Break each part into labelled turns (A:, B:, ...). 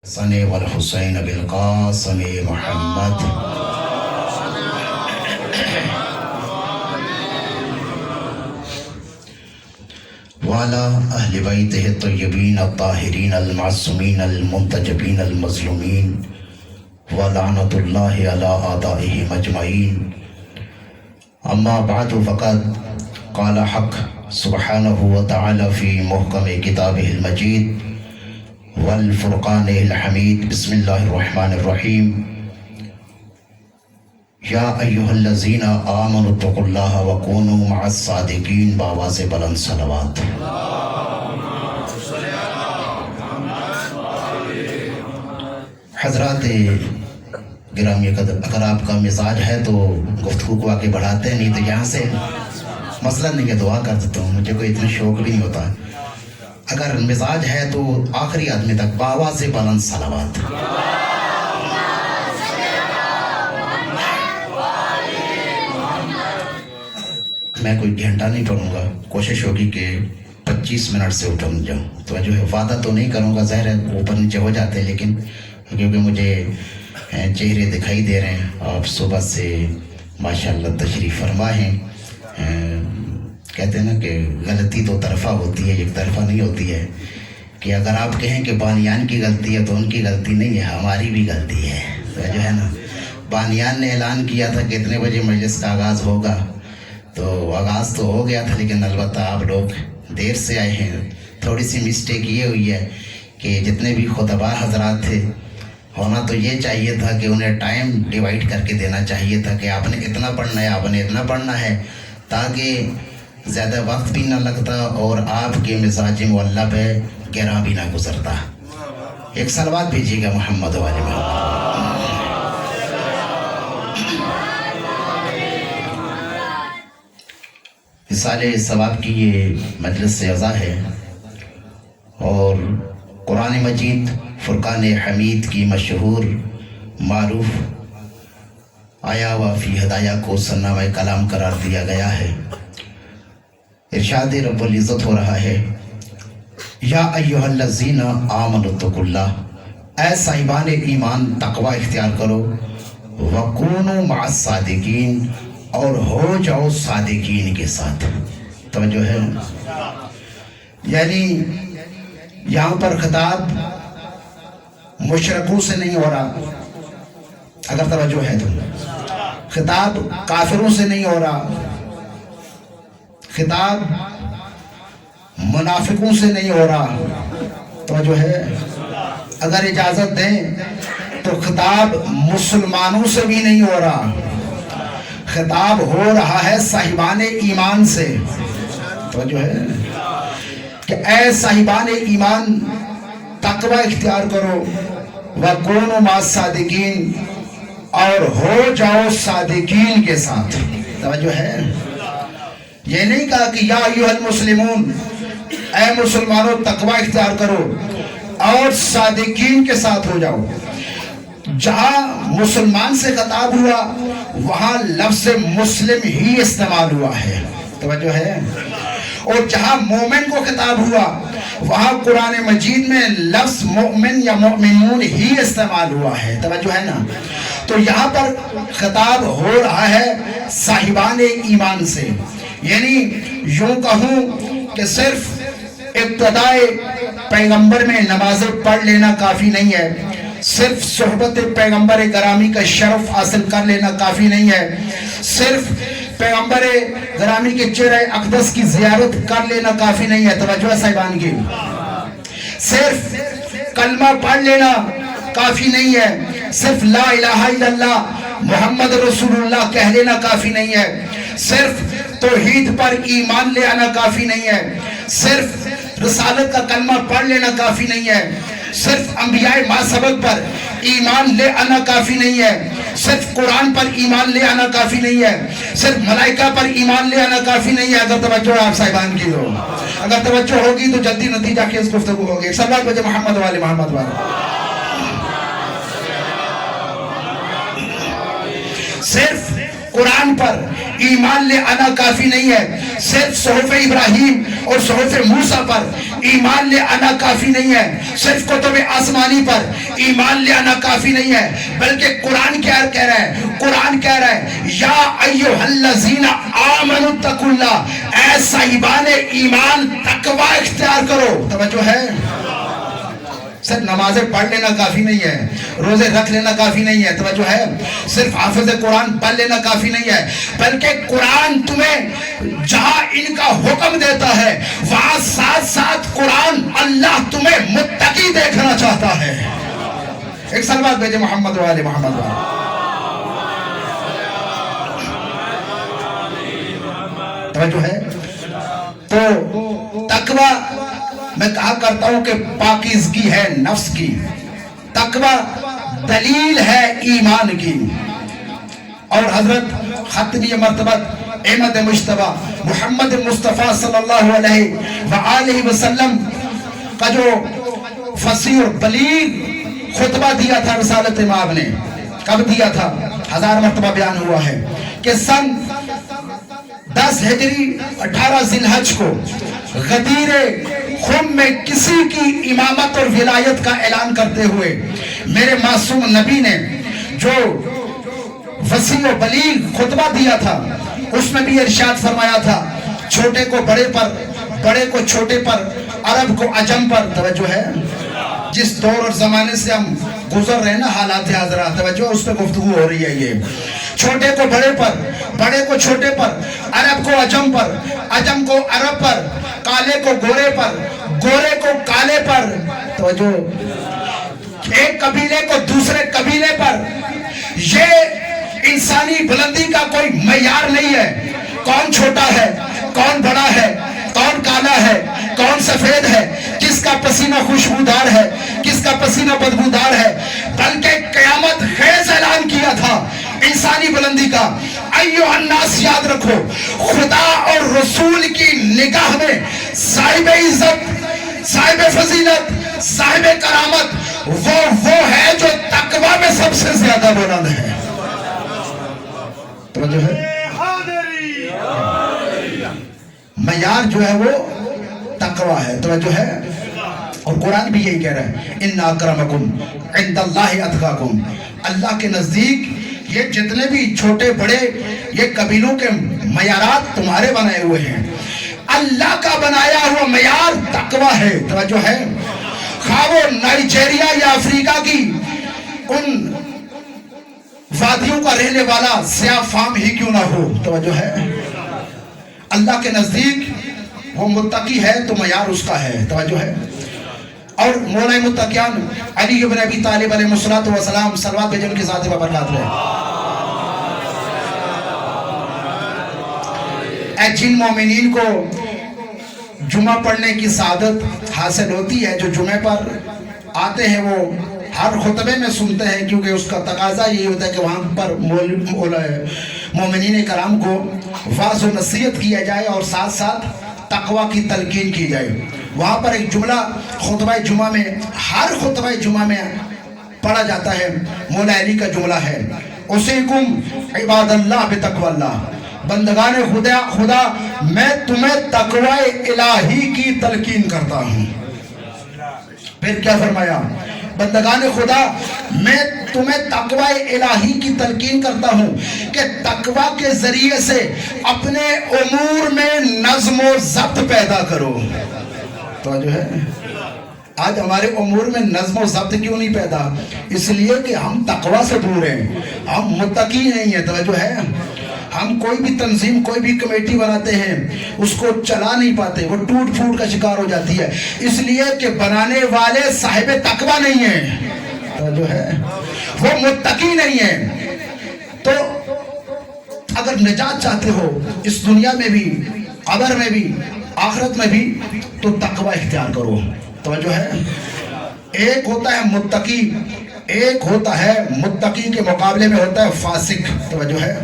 A: حسن والحسین بالقاسم محمد وعلى أهل بيته الطيبين الطاهرين المعصومين المنتجبين المظلومين ولعنة الله على أعدائهم أجمعين. أما بعد فقد قال حق سبحانه وتعالى في محكم كتابه المجيد والفرقان الحمید. بسم اللہ الرحمن الرحیم. یا ایہا الذین آمنوا اتقوا اللہ وکونوا مع الصادقین. بآواز بلند صلوات. حضرات گرامی قدر، اگر آپ کا مزاج ہے تو گفتگو کو آگے بڑھاتے ہیں، نہیں تو یہاں سے مسئلہ نہیں ہے، دعا کر دیتا ہوں، مجھے کوئی اتنا شوق بھی نہیں ہوتا. اگر مزاج ہے تو آخری آدمی تک بآواز بلند صلوات. میں کوئی گھنٹہ نہیں پڑھوں گا، کوشش ہوگی کہ 25 منٹ سے اٹھوں جاؤں. تو جو ہے وعدہ تو نہیں کروں گا، ظاہر ہے اوپر نیچے ہو جاتے ہیں، لیکن کیونکہ مجھے چہرے دکھائی دے رہے ہیں، آپ صبح سے ماشاءاللہ تشریف فرما ہیں. کہتے ہیں نا کہ غلطی دو طرفہ ہوتی ہے، ایک طرفہ نہیں ہوتی ہے. کہ اگر آپ کہیں کہ بانیان کی غلطی ہے تو ان کی غلطی نہیں ہے، ہماری بھی غلطی ہے. تو جو ہے نا، بانیان نے اعلان کیا تھا کہ اتنے بجے مجلس کا آغاز ہوگا، تو آغاز تو ہو گیا تھا، لیکن البتہ آپ لوگ دیر سے آئے ہیں. تھوڑی سی مسٹیک یہ ہوئی ہے کہ جتنے بھی خطباء حضرات تھے، ہونا تو یہ چاہیے تھا کہ انہیں ٹائم ڈیوائیڈ کر کے دینا چاہیے تھا کہ آپ نے اتنا پڑھنا ہے، آپ نے اتنا پڑھنا ہے، تاکہ زیادہ وقت بھی نہ لگتا اور آپ کے مزاج معلّہ پہ گراں بھی نہ گزرتا. ایک صلوات بھیجیے گا محمد والے محمد. اصالِ ثواب کی یہ مجلس سے عزا ہے اور قرآن مجید فرقان حمید کی مشہور معروف آیا و فی ہدایہ کو صنامہ کلام قرار دیا گیا ہے. ارشاد رب العزت ہو رہا ہے، یا ایہا الذین آمنوا اتقوا اللہ. اے صاحبان ایمان تقوی اختیار کرو، وکونوا مع الصادقین، اور ہو جاؤ صادقین کے ساتھ. توجہ ہے، یعنی یہاں پر خطاب مشرکوں سے نہیں ہو رہا، اگر توجہ ہے تو. خطاب کافروں سے نہیں ہو رہا، خطاب منافقوں سے نہیں ہو رہا. توجہ ہے، اگر اجازت دیں تو خطاب مسلمانوں سے بھی نہیں ہو رہا، خطاب ہو رہا ہے صاحبان ایمان سے. توجہ ہے کہ اے صاحبان ایمان تقوی اختیار کرو، وَكُونُوا مَعَ الصَّادِقِينَ، اور ہو جاؤ صادقین کے ساتھ. توجہ ہے، یہ نہیں کہا کہ یا ایھا المسلمون، اے مسلمانوں تقوی اختیار کرو اور صادقین کے ساتھ ہو جاؤ. جہاں مسلمان سے خطاب ہوا وہاں لفظ مسلم ہی استعمال ہوا ہے. توجہ ہے، اور جہاں مومن کو خطاب ہوا وہاں قرآن مجید میں لفظ مؤمن یا مؤمنون ہی استعمال ہوا ہے. توجہ ہے نا. تو یہاں پر خطاب ہو رہا ہے صاحبان ایمان سے. یعنی یوں کہوں کہ صرف ابتدائے پیغمبر میں نماز پڑھ لینا کافی نہیں ہے، صرف صحبت پیغمبر گرامی کا شرف حاصل کر لینا کافی نہیں ہے، صرف پیغمبر گرامی کے چہرہ اقدس کی زیارت کر لینا کافی نہیں ہے. توجہ صاحبان کی، صرف کلمہ پڑھ لینا کافی نہیں ہے، صرف لا الہ الا اللہ محمد رسول اللہ کہہ لینا کافی نہیں ہے، صرف توحید پر ایمان لے آنا کافی نہیں ہے، صرف رسالت کا کلمہ پڑھ لینا کافی نہیں ہے، صرف انبیاء ما سبق پر ایمان لے آنا کافی نہیں ہے، صرف قرآن پر ایمان لے آنا کافی نہیں ہے، صرف ملائکہ پر ایمان لے آنا کافی نہیں ہے. اگر توجہ آپ صاحبان کی ہو، اگر توجہ ہوگی تو جلدی نتیجہ کی اس گفتگو ہوگی. صلوات بجے محمد والے محمد والے. صرف قرآن پر ایمان لے آنا کافی نہیں ہے، صرف صحف ابراہیم اور صحف موسیٰ پر ایمان لے آنا کافی نہیں ہے، صرف کتب آسمانی پر ایمان لے آنا کافی نہیں ہے، بلکہ قرآن کیا کہہ رہا ہے؟ قرآن کہہ رہا ہے یا ایھا الذین آمنوا اتقوا اللہ، اے صاحبان ایمان تقوی اختیار کرو۔ توجہ ہے؟ صرف نمازیں پڑھ لینا کافی نہیں ہے، روزے رکھ لینا کافی نہیں ہے، توجہ ہے؟ صرف حافظ قرآن پڑھ لینا کافی نہیں ہے، بلکہ قرآن تمہیں جہاں ان کا حکم دیتا ہے وہاں ساتھ ساتھ قرآن اللہ تمہیں متقی دیکھنا چاہتا ہے۔ ایک صلوات بھیجے محمد و آل محمد و توجہ ہے؟ تو تقوی میں کہا کرتا ہوں کہ پاکیزگی ہے نفس کی، تقوی دلیل ہے ایمان کی۔ اور حضرت ختمی مرتبت احمد مجتبی محمد مصطفیٰ صلی اللہ علیہ وآلہ وسلم کا جو فصیح اور بلیغ خطبہ دیا تھا رسالت امام نے، کب دیا تھا؟ 1000 مرتبہ بیان ہوا ہے کہ سن 10 ہجری 18 ذی الحج کو غدیر خم میں کسی کی امامت اور ولایت کا اعلان کرتے ہوئے میرے معصوم نبی نے جو وسیع و بلیغ خطبہ دیا تھا اس میں بھی ارشاد فرمایا تھا چھوٹے کو بڑے پر، بڑے کو چھوٹے پر، عرب کو عجم پر۔ توجہ ہے؟ جس دور اور زمانے سے ہم گزر رہے ہیں نا، حالات حاضرات، توجہ اس پہ گفتگو ہو رہی ہے۔ یہ چھوٹے کو بڑے پر، بڑے کو چھوٹے پر، عرب کو عجم پر، عجم کو عرب پر، کالے کو گورے پر، گورے کو کالے پر، توجہ ایک قبیلے کو دوسرے قبیلے پر۔ یہ انسانی بلندی کا کوئی معیار نہیں ہے، کون چھوٹا ہے، کون بڑا ہے، کون کالا ہے، کون سفید ہے، کس کا پسینہ خوشبودار ہے، کس کا پسینہ بدبودار ہے، بلکہ قیامت خیز اعلان کیا تھا انسانی بلندی کا۔ ایھا الناس، یاد رکھو خدا اور رسول کی نگاہ میں صاحب عزت، صاحب فضیلت، صاحب کرامت وہ ہے جو تقوی میں سب سے زیادہ بلند ہے۔ توجہ ہے؟ معیار جو ہے وہ تقوی ہے، توجہ ہے؟ اور قرآن بھی یہی کہہ رہا ہے ان اکرمکم عند اللہ اتقاکم، اللہ کے نزدیک یہ جتنے بھی چھوٹے بڑے یہ قبیلوں کے معیارات تمہارے بنائے ہوئے ہیں، اللہ کا بنایا ہوا معیار تقوی ہے۔ توجہ ہے؟ خواہ وہ نائجیریا یا افریقہ کی ان وادیوں کا رہنے والا سیاہ فام ہی کیوں نہ ہو، توجہ ہے؟ اللہ کے نزدیک وہ متقی ہے تو معیار اس کا ہے، توجہ ہے؟ اور مولا متقیان علی بن ابی طالب علیہ السلام صلوات بھیجے ان کی ذات ببرکات رہے۔ اے جن مومنین کو جمعہ پڑھنے کی سعادت حاصل ہوتی ہے، جو جمعہ پر آتے ہیں وہ ہر خطبے میں سنتے ہیں، کیونکہ اس کا تقاضا یہی ہوتا ہے کہ وہاں پر مومنین کرام کو واعظ و نصیحت کیا جائے اور ساتھ ساتھ تقوی کی تلقین کی جائے۔ وہاں پر ایک جملہ خطبہ جمعہ میں، ہر خطبہ جمعہ میں پڑھا جاتا ہے، مولا علی کا جملہ ہے اُسیکم عباد اللہ بتقوی اللہ، بندگان خدا میں تمہیں تقوی الہی کی تلقین کرتا ہوں۔ پھر کیا فرمایا؟ بندگان خدا میں تمہیں تقوی الہی کی تلقین کرتا ہوں کہ تقوی کے ذریعے سے اپنے امور میں نظم و ضبط پیدا کرو۔ توجہ ہے؟ آج ہمارے امور میں نظم و ضبط کیوں نہیں پیدا؟ اس لیے کہ ہم تقوی سے دور ہیں، ہم متقی نہیں ہیں۔ توجہ ہے؟ ہم کوئی بھی تنظیم، کوئی بھی کمیٹی بناتے ہیں، اس کو چلا نہیں پاتے، وہ ٹوٹ پھوٹ کا شکار ہو جاتی ہے، اس لیے کہ بنانے والے صاحب تقوی نہیں ہیں۔ توجہ ہے؟ وہ متقی نہیں ہیں۔ تو اگر نجات چاہتے ہو اس دنیا میں بھی، قبر میں بھی، آخرت میں بھی، تو تقوی اختیار کرو۔ توجہ ہے؟ ایک ہوتا ہے متقی، ایک ہوتا ہے متقی کے مقابلے میں ہوتا ہے فاسق۔ توجہ ہے؟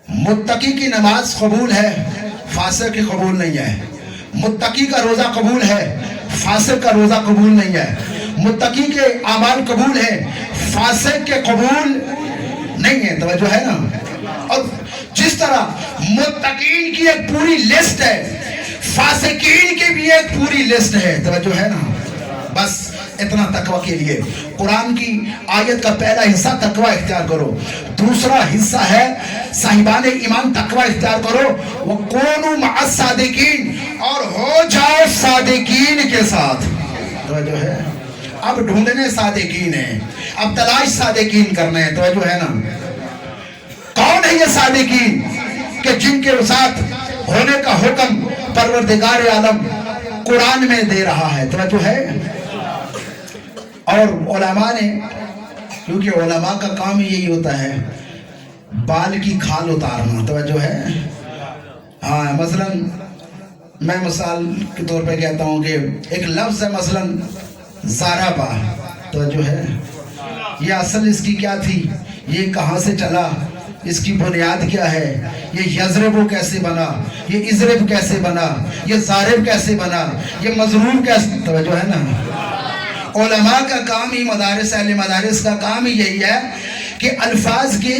A: متقی کی نماز قبول ہے، فاسق کی قبول نہیں ہے۔ متقی کا روزہ قبول ہے، فاسق کا روزہ قبول نہیں ہے۔ متقی کے اعمال قبول ہے، فاسق کے قبول نہیں ہے۔ توجہ ہے نا؟ اور جس طرح متقین کی ایک پوری لسٹ ہے، فاسقین کی بھی ایک پوری لسٹ ہے. توجہ ہے نا؟ بس اتنا تقوی کے لیے قرآن کی آیت کا پہلا حصہ تقوی اختیار کرو. دوسرا حصہ ہے صاحبان ایمان تقوی اختیار کرو. وَكُونُوا مَعَ الصَّادِقِينَ، اور ہو جاؤ صادقین کے ساتھ. توجہ ہے؟ اب ڈھونڈنے صادقین ہیں، اب تلاش صادقین کرنے ہیں. توجہ ہے نا؟ کون ہے یہ صادقین کہ جن کے ساتھ ہونے کا حکم پروردگار عالم قرآن میں دے رہا ہے. توجہ ہے؟ اور علماء نے، کیونکہ علماء کا کام یہی ہوتا ہے بال کی کھال اتارنا. توجہ ہے؟ ہاں، مثلا میں مثال کے طور پہ کہتا ہوں کہ ایک لفظ ہے مثلا زارابا. توجہ ہے؟ یہ اصل اس کی کیا تھی، یہ کہاں سے چلا، اس کی بنیاد کیا ہے، یہ یضرب کیسے بنا، یہ اضرب کیسے بنا، یہ ضارب کیسے بنا، یہ مضروب کیسے. توجہ ہے نا؟ علماء کا کام ہی، مدارس اہل مدارس کا کام ہی یہی ہے کہ الفاظ کی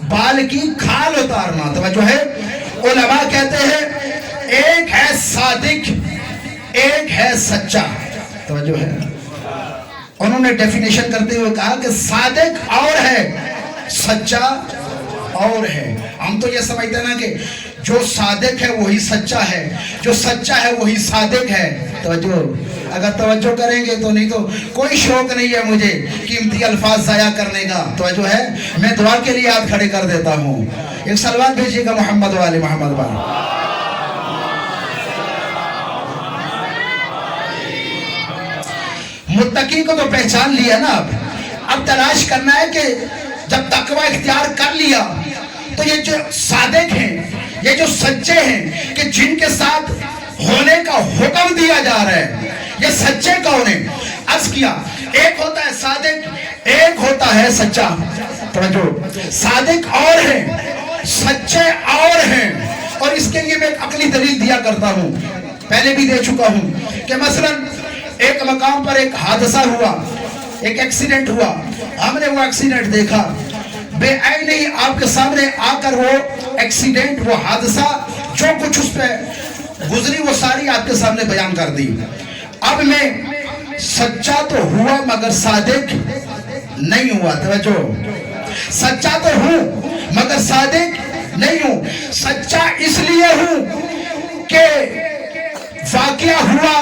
A: بال کی کھال اتارنا. توجہ ہے؟ علماء کہتے ہیں ایک ہے صادق، ایک ہے سچا. توجہ ہے؟ انہوں نے ڈیفینیشن کرتے ہوئے کہا کہ صادق اور ہے، سچا اور ہے. ہم تو یہ سمجھتے ہیں نا کہ جو صادق ہے وہی سچا ہے، جو سچا ہے وہی صادق ہے. توجہ، اگر توجہ کریں گے تو، نہیں تو کوئی شوق نہیں ہے مجھے قیمتی الفاظ ضائع کرنے کا. توجہ ہے؟ میں دعا کے لیے ہاتھ کھڑے کر دیتا ہوں. ایک صلوات بھیجیے گا محمد والے محمد پر. متقی کو تو پہچان لیا نا. اب تلاش کرنا ہے کہ جب تقوی اختیار کر لیا تو یہ جو صادق ہیں، یہ جو سچے ہیں کہ جن کے ساتھ ہونے کا حکم دیا جا رہا ہے، یہ سچے کون ہیں؟ عرض کیا ایک ہوتا ہے صادق، ایک ہوتا ہے سچا. توجہ، صادق اور ہیں، سچے اور ہیں. اور اس کے لیے میں ایک عقلی دلیل دیا کرتا ہوں، پہلے بھی دے چکا ہوں کہ مثلا ایک مقام پر ایک حادثہ ہوا، ایک ایکسیڈنٹ ہوا. ہم نے وہ ایکسیڈنٹ دیکھا، بے عین ہی آپ کے سامنے آ کر وہ ایکسیڈنٹ، وہ حادثہ، جو کچھ اس پہ گزری وہ ساری آپ کے سامنے بیان کر دی. اب میں سچا تو ہوا مگر صادق نہیں ہوا. توجہ، سچا تو ہوں مگر صادق نہیں ہوں. سچا اس لیے ہوں کہ واقعہ ہوا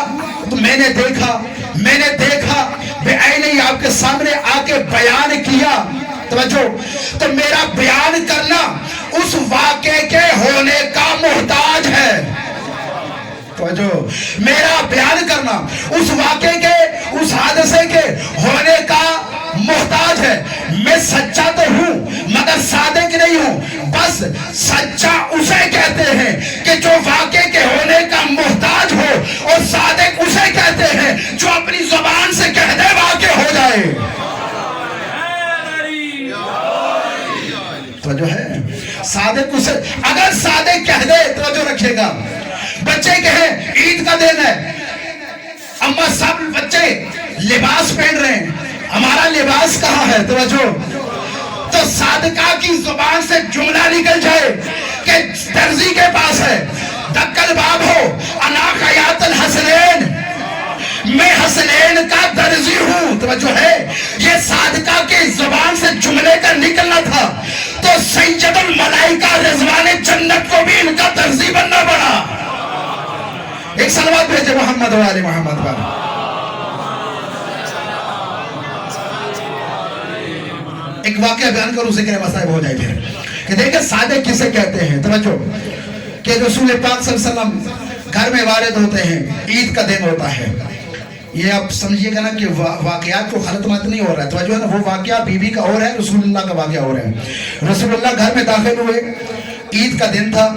A: تو میں نے دیکھا بے عین ہی آپ کے سامنے آ کے بیان کیا. توجہ، تو میرا بیان کرنا اس واقعے کے ہونے کا محتاج ہے. توجہ، میرا بیان کرنا اس واقعے کے، اس حادثے کے ہونے کا محتاج ہے. میں سچا تو ہوں مگر صادق نہیں ہوں. بس سچا اسے کہتے ہیں کہ جو واقعے کے ہونے کا محتاج ہو، اور صادق اسے کہتے ہیں جو اپنی زبان سے کہہ دے واقع ہو جائے. توجہ ہے؟ صادق اسے، اگر صادق کہہ دے، توجہ رکھے گا، بچے کہیں عید کا دن ہے، اما سب بچے لباس پہن رہے ہیں، ہمارا لباس کہاں ہے؟ توجہ، تو صادقہ کی زبان سے جملہ نکل جائے کہ درزی کے پاس ہے، دکل باب ہو، انا خیاط الحسنین، میں حسنین کا درزی ہوں. توجہ ہے؟ یہ صادقہ کی زبان سے جملے کا نکلنا تھا تو سید الملائکہ رضوان جنت کو بھی ان کا درزی بننا پڑا. ایک صلوات بھیجے محمد والے محمد پر. ایک واقعہ بیان کروں، ذکر مصائب ہو جائے پھر، کہ دیکھیں صادق کسے کہتے ہیں. توجہ، کہ رسول پاک صلی اللہ علیہ وسلم گھر میں وارد ہوتے ہیں، عید کا دن ہوتا ہے. یہ آپ سمجھیے گا نا کہ واقعات کو خلط مت نہیں ہو رہا ہے. توجہ ہے نا؟ وہ واقعہ بی بی کا اور ہے، رسول اللہ کا واقعہ اور ہے. رسول اللہ گھر میں داخل ہوئے، عید کا دن تھا،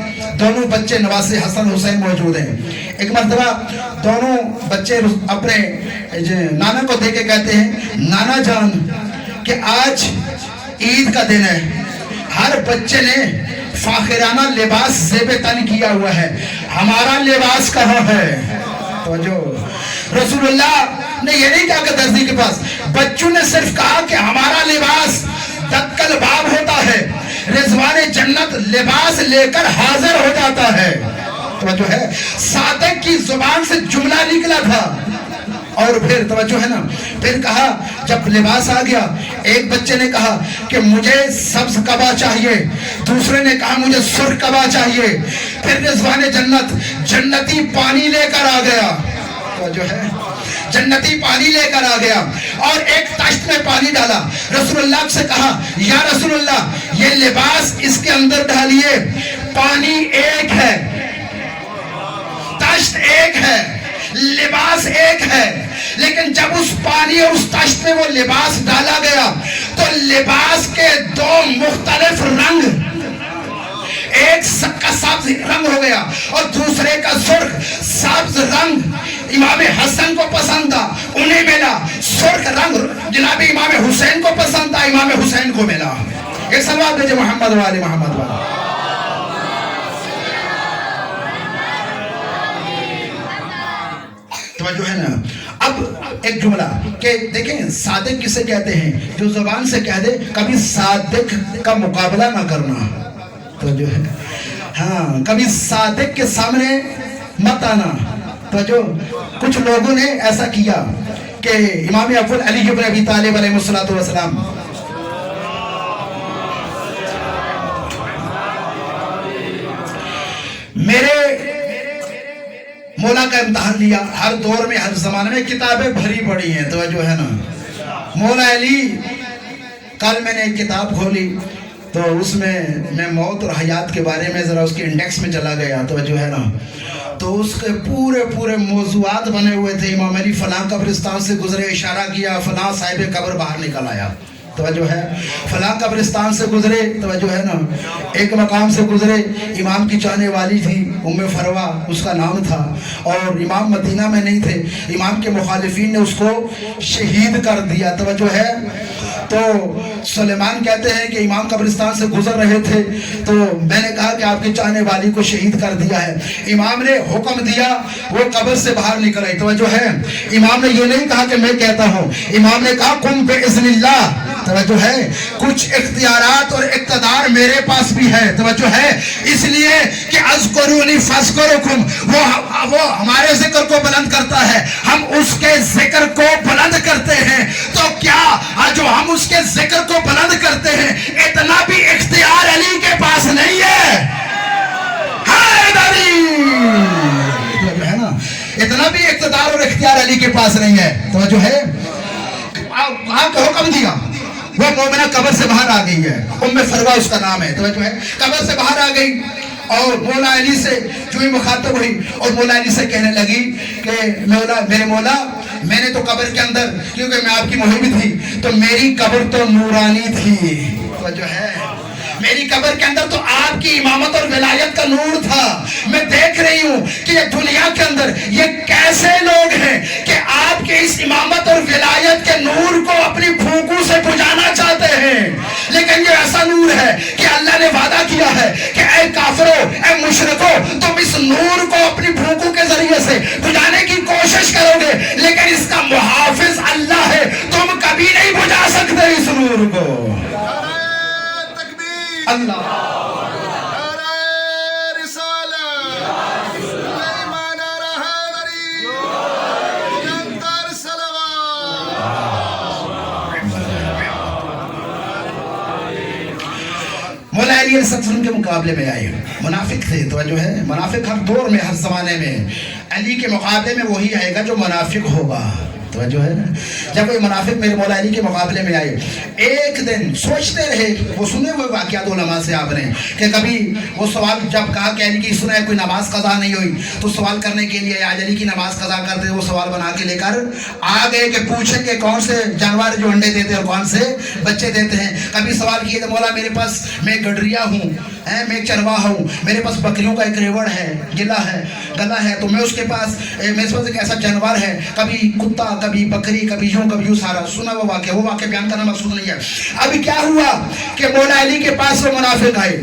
A: دونوں بچے نواسے حسن حسین موجود ہیں. ایک مرتبہ دونوں بچے اپنے نانا کو دے کے کہتے ہیں، نانا جان کہ آج عید کا دن ہے، ہر بچے نے فاخرانہ لباس زیب تن کیا ہوا ہے، ہمارا لباس کہاں ہے؟ توجہ، رسول اللہ نے یہ نہیں کہا کہ درزی کے پاس، بچوں نے صرف کہا کہ ہمارا لباس دکل باب ہوتا ہے، رضوان جنت لباس لے کر حاضر ہو جاتا ہے. توجہ ہے، صادق کی زبان سے جملہ نکلا تھا، اور پھر توجہ ہے نا، پھر کہا جب لباس آ گیا، ایک بچے نے کہا کہ مجھے سبز قبا چاہیے، دوسرے نے کہا مجھے سرخ قبا چاہیے، پھر رضوان جنت جنتی پانی لے کر آ گیا، توجہ ہے، جنتی پانی لے کر آ گیا اور ایک تشت میں پانی ڈالا، رسول اللہ سے کہا یا رسول اللہ یہ لباس اس کے اندر ڈالیے، پانی ایک ہے، تشت ایک ہے، لباس ایک ہے، لیکن جب اس پانی اور اس تشت میں وہ لباس ڈالا گیا تو لباس کے دو مختلف رنگ، ایک کا سبز رنگ ہو گیا اور دوسرے کا سرخ، سبز رنگ امام حسن کو پسند تھا انہیں ملا، سرخ رنگ جناب امام حسین کو پسند تھا امام حسین کو ملا۔ ایک صلوات بھیجے محمد والے محمد والے۔ توجہ ہے نا، اب ایک جملہ کہ دیکھیں صادق کسے کہتے ہیں؟ جو زبان سے کہہ دے کبھی صادق کا مقابلہ نہ کرنا، توجہ ہے، ہاں کبھی صادق کے سامنے مت آنا، توجہ۔ کچھ لوگوں نے ایسا کیا کہ امام اول علی ابن ابی طالب علیہ السلام میرے مولا کا امتحان لیا، ہر دور میں ہر زمانے میں کتابیں بھری پڑی ہیں، توجہ ہے نا، مولا علی، کل میں نے ایک کتاب کھولی تو اس میں موت اور حیات کے بارے میں ذرا اس کے انڈیکس میں چلا گیا، توجہ ہے نا، تو اس کے پورے موضوعات بنے ہوئے تھے، امام علی فلاں قبرستان سے گزرے، اشارہ کیا، فلاں صاحب قبر باہر نکل آیا، توجہ ہے، فلاں قبرستان سے گزرے، توجہ ہے نا، ایک مقام سے گزرے، امام کی چاہنے والی تھی ام فروا اس کا نام تھا، اور امام مدینہ میں نہیں تھے، امام کے مخالفین نے اس کو شہید کر دیا، توجہ ہے۔ تو سلیمان کہتے ہیں کہ امام قبرستان سے گزر رہے تھے تو میں نے کہا کہ آپ کی چاہنے والی کو شہید کر دیا ہے، امام نے حکم دیا وہ قبر سے باہر نکل آئی، توجہ ہے، امام نے یہ نہیں کہا کہ میں کہتا ہوں، امام نے کہا قم باذن اللہ، توجہ ہے، کچھ اختیارات اور اقتدار میرے پاس بھی ہے، توجہ ہے، اس لیے کہ اذکرونی فاذکرکم، وہ ہمارے ذکر کو بلند کرتا ہے، ہم اس کے ذکر کو بلند کرتے ہیں، تو کیا جو ہم اس کے ذکر کو بلند کرتے ہیں اتنا بھی اختیار علی کے پاس نہیں ہے؟ ہے نا، اتنا بھی اقتدار اور اختیار علی کے پاس نہیں ہے، توجہ ہے، آپ کا حکم دیا، وہ مومنہ قبر سے باہر آ گئی ہے، ام فروا اس کا نام ہے، توجہ ہے، قبر سے باہر آ گئی اور مولا علی سے جو ہی مخاطب ہوئی اور مولا علی سے کہنے لگی کہ میرے مولا، میں نے تو قبر کے اندر، کیونکہ میں آپ کی محب تھی تو میری قبر تو نورانی تھی، توجہ ہے، میری قبر کے اندر تو آپ کی امامت اور ولایت کا نور تھا، میں دیکھ رہی ہوں کہ یہ دنیا کے اندر یہ کیسے لوگ ہیں کہ آپ کے اس امامت اور ولایت کے نور کو اپنی پھونکوں سے بجھانا چاہتے ہیں، لیکن یہ ایسا نور ہے کہ اللہ نے وعدہ کیا ہے کہ اے کافروں، اے مشرکوں، تم اس نور کو اپنی پھونکوں کے ذریعے سے بجھانے کی کوشش کرو گے، لیکن اس کا محافظ اللہ ہے، تم کبھی نہیں بجھا سکتے اس نور کو۔ اللہ مولا علی علیہ السلام کے مقابلے میں آئے، منافق تھے، توجہ ہے، منافق ہر دور میں ہر زمانے میں، علی کے مقابلے میں وہی آئے گا جو منافق ہوگا، توجہ ہے نا، جب وہ منافق میرے مولا علی کے مقابلے میں آئے، ایک دن سوچتے رہے، وہ سنے ہوئے واقعات علماء سے آپ نے کہ کبھی وہ سوال جب کہا کہ علی کی سنا ہے کوئی نماز قضا نہیں ہوئی تو سوال کرنے کے لیے آج علی کی نماز قضا کر دے، وہ سوال بنا کے لے کر آ گئے کہ پوچھیں کہ کون سے جانور جو انڈے دیتے ہیں اور کون سے بچے دیتے ہیں، کبھی سوال کیے کہ مولا میرے پاس میں گڈریا ہوں، میں ایک چرواہ ہوں، میرے پاس بکریوں کا ایک ریوڑ ہے، گلا ہے، تو میں اس کے پاس میرے پاس ایک ایسا جانور ہے، کبھی کتا، کبھی بکری، کبھی یوں سارا سنا وہ واقعہ بیان کرنا مقصود نہیں ہے۔ ابھی کیا ہوا کہ مولا علی کے پاس وہ منافق آئے،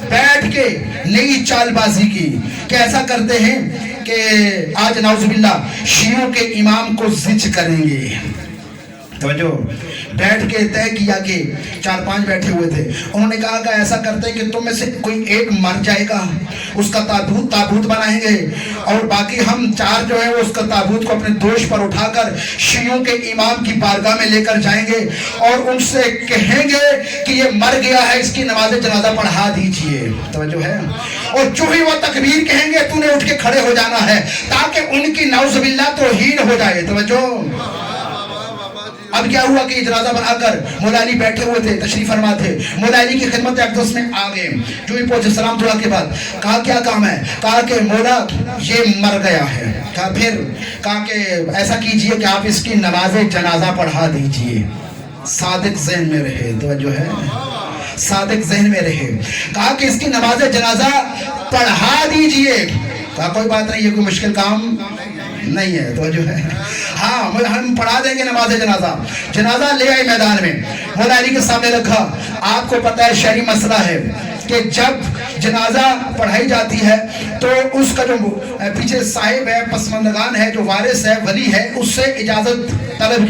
A: بیٹھ کے نئی چال بازی کی کہ ایسا کرتے ہیں کہ آج نعوذ باللہ شیعوں کے امام کو زج کریں گے، توجہ بیٹھ کے طے کیا کہ 4-5 بیٹھے ہوئے تھے. انہوں نے کہا کہ ایسا کرتے ہیں کہ تم میں سے کوئی ایک مر جائے گا, اس کا تابوت بنائیں گے, اور باقی ہم 4 جو ہے وہ اس کا تابوت کو اپنے دوش پر اٹھا کر شیعوں کے امام کی بارگاہ میں لے کر جائیں گے اور ان سے کہیں گے کہ یہ مر گیا ہے, اس کی نماز جنازہ پڑھا دیجئے. توجہ ہے. اور جو ہی وہ تکبیر کہیں گے تو نے اٹھ کے کھڑے ہو جانا ہے تاکہ ان کی نعوذ باللہ توہین ہو جائے. توجہ. اب کیا ہوا کہ جنازہ بنا کر مولا علی بیٹھے ہوئے تھے, تشریف فرما تھے. مولا علی کی خدمت اقدس میں آ گئے. جو ہی پہنچے سلام دعا کے بعد کہا کیا کام ہے؟ کہا کہ مولا یہ مر گیا ہے. کہا پھر؟ کہا کہ ایسا کیجئے کہ آپ اس کی نماز جنازہ پڑھا دیجئے. صادق ذہن میں رہے. توجہ ہے. صادق ذہن میں رہے. کہا کہ اس کی نماز جنازہ پڑھا دیجئے. کہا کوئی بات نہیں, یہ کوئی مشکل کام نہیں ہے. توجہ ہے. ہاں ہم پڑھا دیں گے نماز جنازہ. جنازہ لے آئے میدان میں, مولا علی کے سامنے رکھا. آپ کو پتہ ہے شرعی مسئلہ ہے کہ جب جنازہ پڑھائی جاتی ہے تو اس کا جو پیچھے صاحب ہے, پسماندگان ہے, جو وارث ہے, ولی ہے, اس سے اجازت طلب